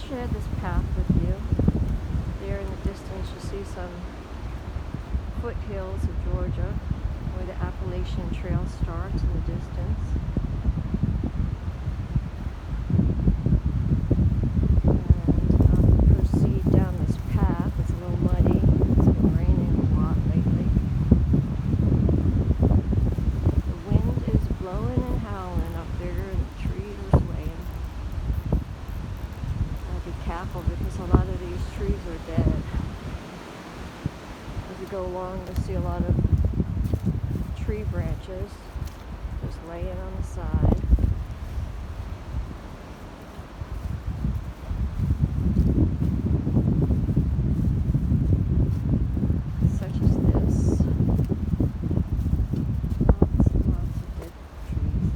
share this path with you. There in the distance you see some foothills of Georgia where the Appalachian Trail starts in the distance. And proceed down this path. It's a little muddy. It's been raining a lot lately. The wind is blowing and howling up there and the trees are swaying. Be careful because a lot of these trees are dead. As you go along, you'll see a lot of tree branches just laying on the side. Such as this. Lots and lots of dead trees.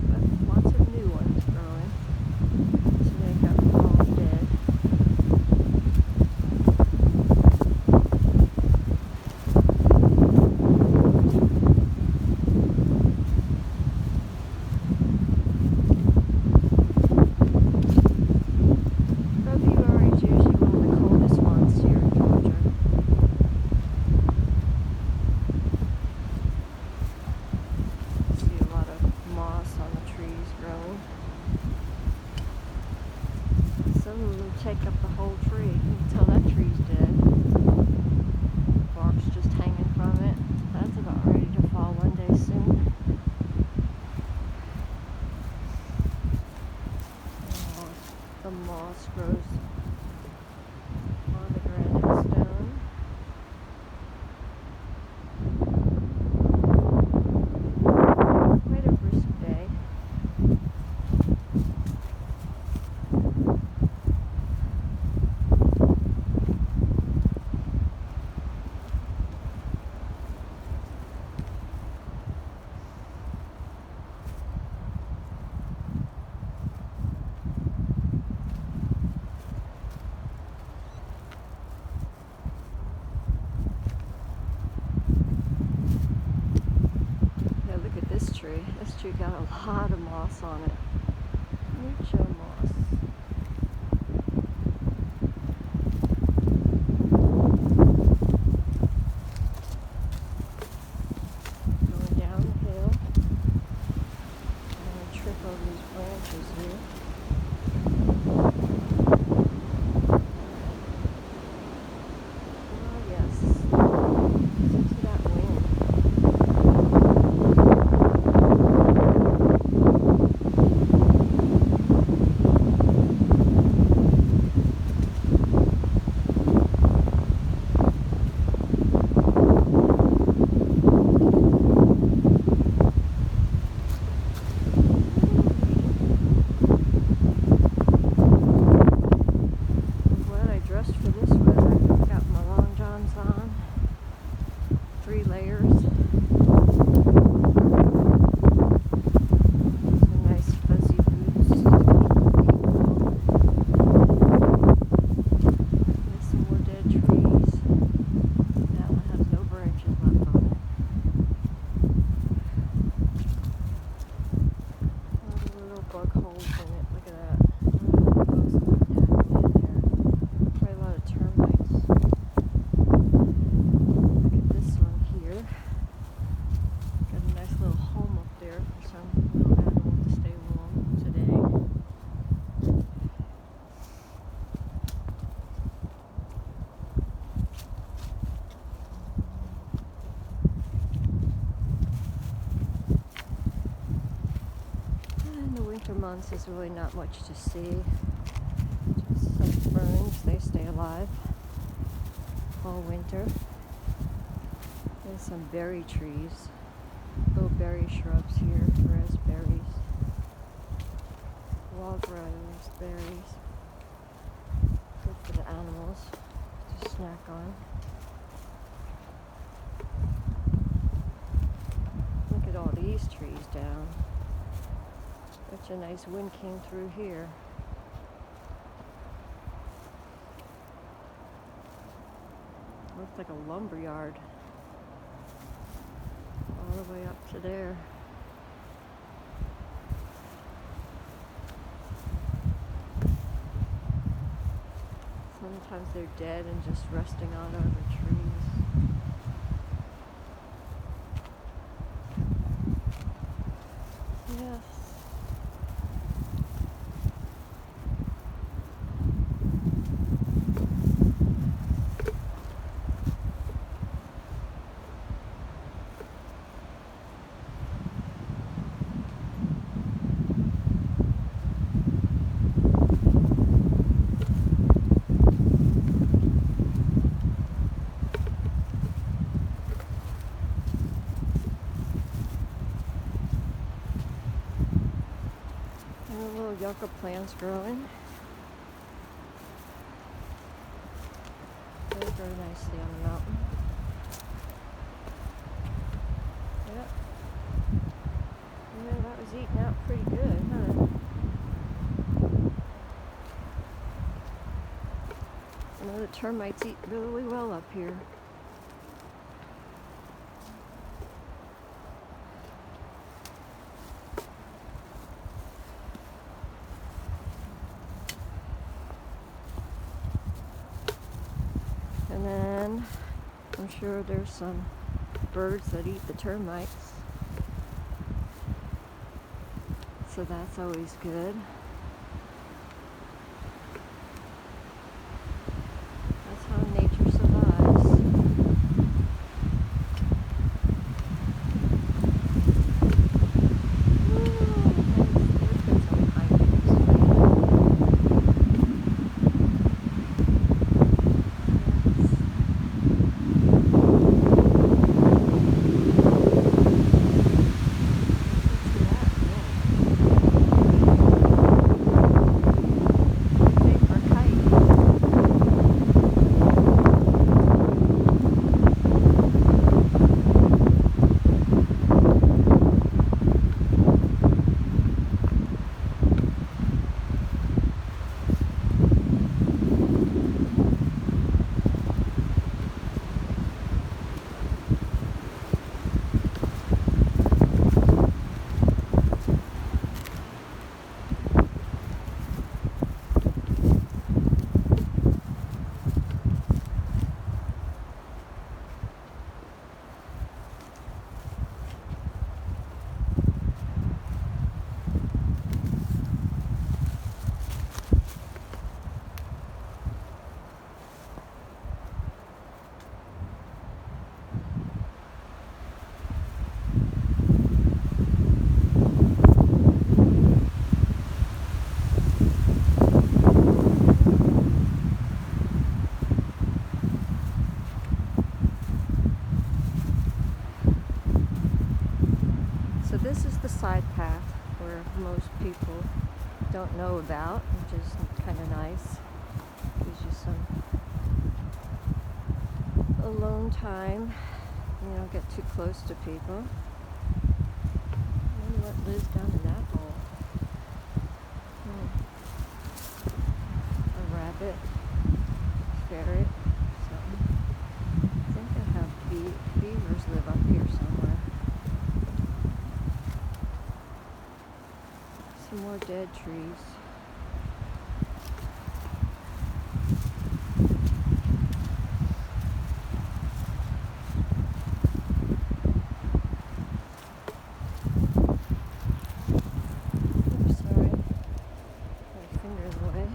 But lots of new ones growing. Some of them take up the whole tree. You can tell that tree's dead. The bark's just hanging from it. That's about ready to fall one day soon. Oh, the moss grows on the granite stone. Quite a brisk day. This tree got a lot of moss on it. Mucho moss. Going down the hill. I'm going to trip over these branches here. Oh yes. Listen to that wind. For this weather, I've got my long johns on, 3 layers, some nice fuzzy boots, there's some more dead trees, that one has no branches left on it, all the little bug holes in it, look at that. Winter months is really not much to see. Just some ferns, they stay alive all winter. There's some berry trees, little berry shrubs here, raspberries, wild raspberries. Good for the animals to snack on. Look at all these trees down. Such a nice wind came through here. Looks like a lumber yard all the way up to there. Sometimes they're dead and just resting out over trees. Yes. And the little yucca plants growing. They grow nicely on the mountain. Yep. Yeah, that was eaten out pretty good, huh? You know, the termites eat really well up here. And then I'm sure there's some birds that eat the termites. So that's always good. That's how nature survives. So this is the side path where most people don't know about, which is kind of nice. Gives you some alone time. You don't get too close to people. I wonder what lives down in that hole. A rabbit, ferret, something. I think I have beavers live up here somewhere. Some more dead trees. Oops, sorry. My finger in the way.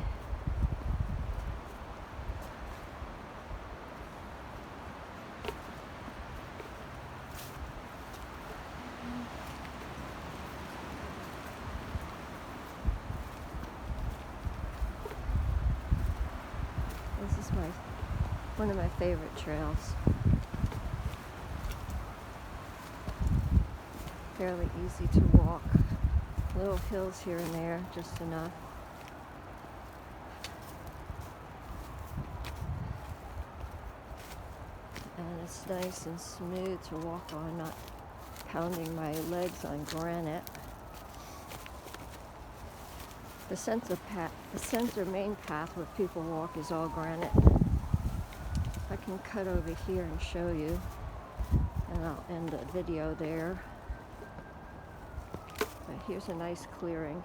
This is one of my favorite trails. Fairly easy to walk. Little hills here and there, just enough. And it's nice and smooth to walk on, not pounding my legs on granite. The center main path where people walk is all granite. I can cut over here and show you, and I'll end the video there. But here's a nice clearing.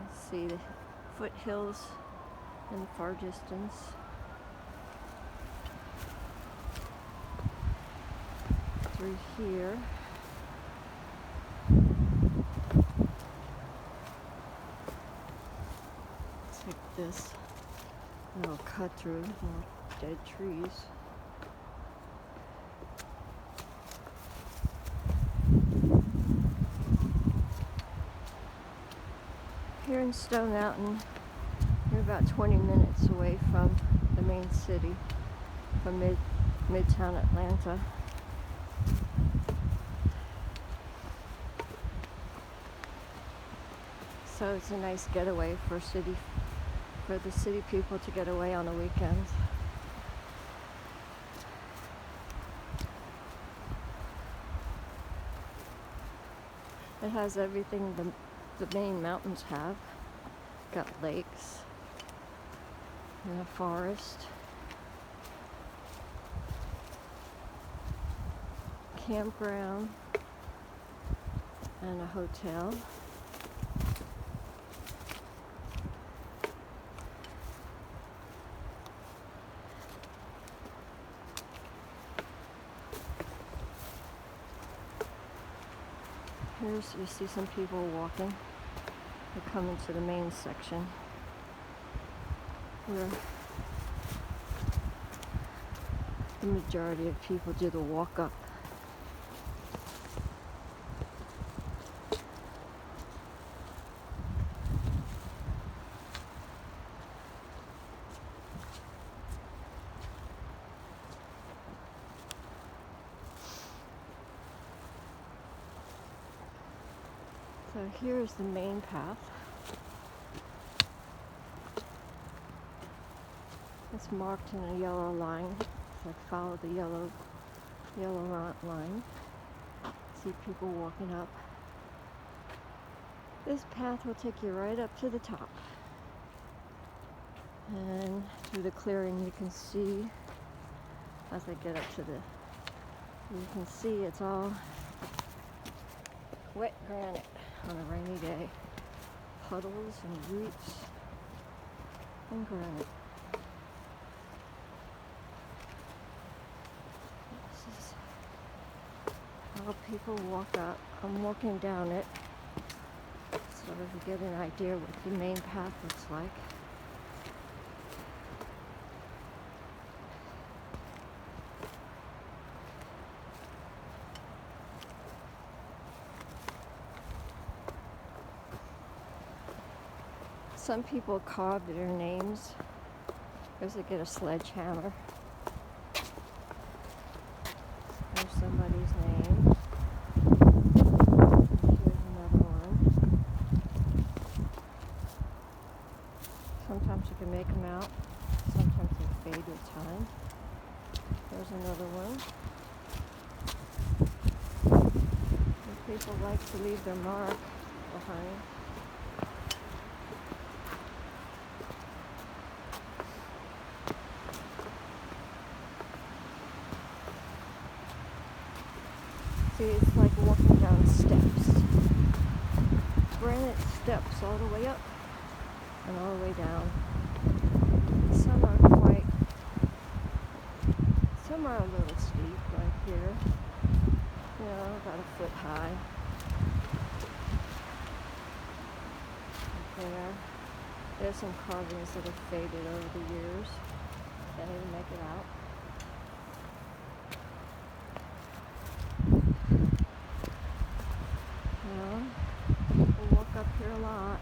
Let's see the foothills in the far distance. Through here. Take this little cut through, more dead trees. Here in Stone Mountain, we're about 20 minutes away from the main city, from Midtown Atlanta. So it's a nice getaway for the city people to get away on the weekends. It has everything the main mountains have. Got lakes and a forest, campground, and a hotel. Here's, you see some people walking. They're coming to the main section where the majority of people do the walk up. So here's the main path. It's marked in a yellow line. So follow the yellow line. See people walking up. This path will take you right up to the top. And through the clearing you can see, as I get up to you can see it's all wet granite on a rainy day. Puddles and roots and granite. This is how people walk up. I'm walking down it so that you get an idea what the main path looks like. Some people carve their names because they get a sledgehammer. There's somebody's name. Here's another one. Sometimes you can make them out. Sometimes they fade with time. There's another one. And people like to leave their mark behind. See, it's like walking down steps. Granite steps all the way up and all the way down. Some are a little steep, like here. You know, about a foot high. Right there. There's some carvings that have faded over the years. Can't even make it out. People walk up here a lot.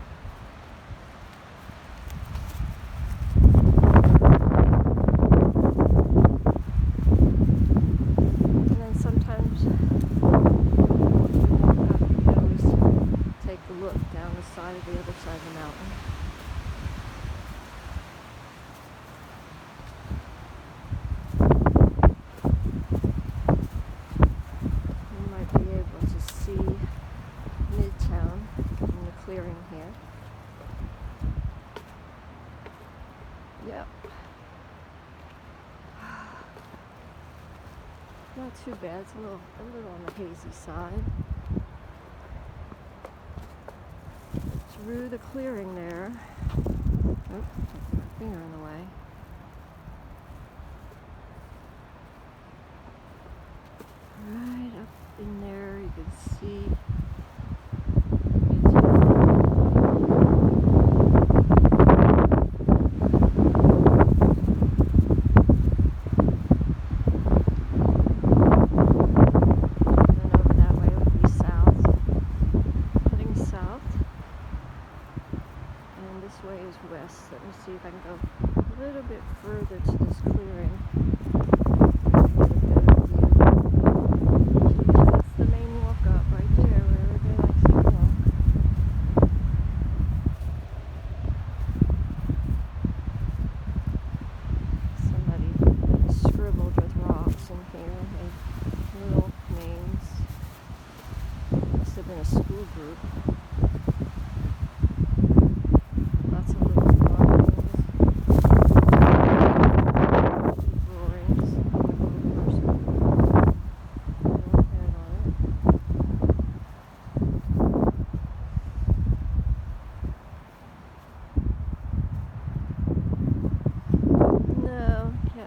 And then sometimes walk up, you can always take a look down the side of the other side of the mountain. You might be able to see Midtown in the clearing here. Yep. Not too bad. It's a little on the hazy side. Through the clearing there. Oh, finger in the way. Right up in there, you can see. This way is west. Let me see if I can go a little bit further to this clearing. That's the main walk up right there where everybody likes to walk. Somebody scribbled with rocks in here, made little names. Must have been a school group.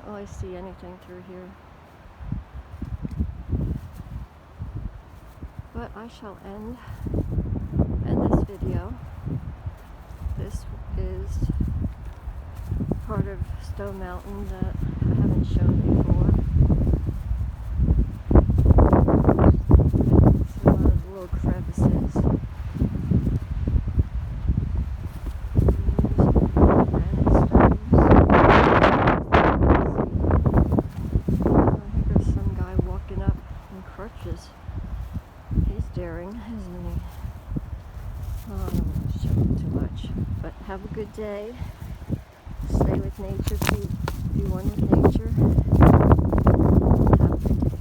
I see anything through here, but I shall end this video. This is part of Stone Mountain that I haven't shown before. It's a lot of little crevices. He's daring, isn't he? Oh, I don't want to show him too much. But have a good day. Stay with nature. Be one with nature. Have a good day.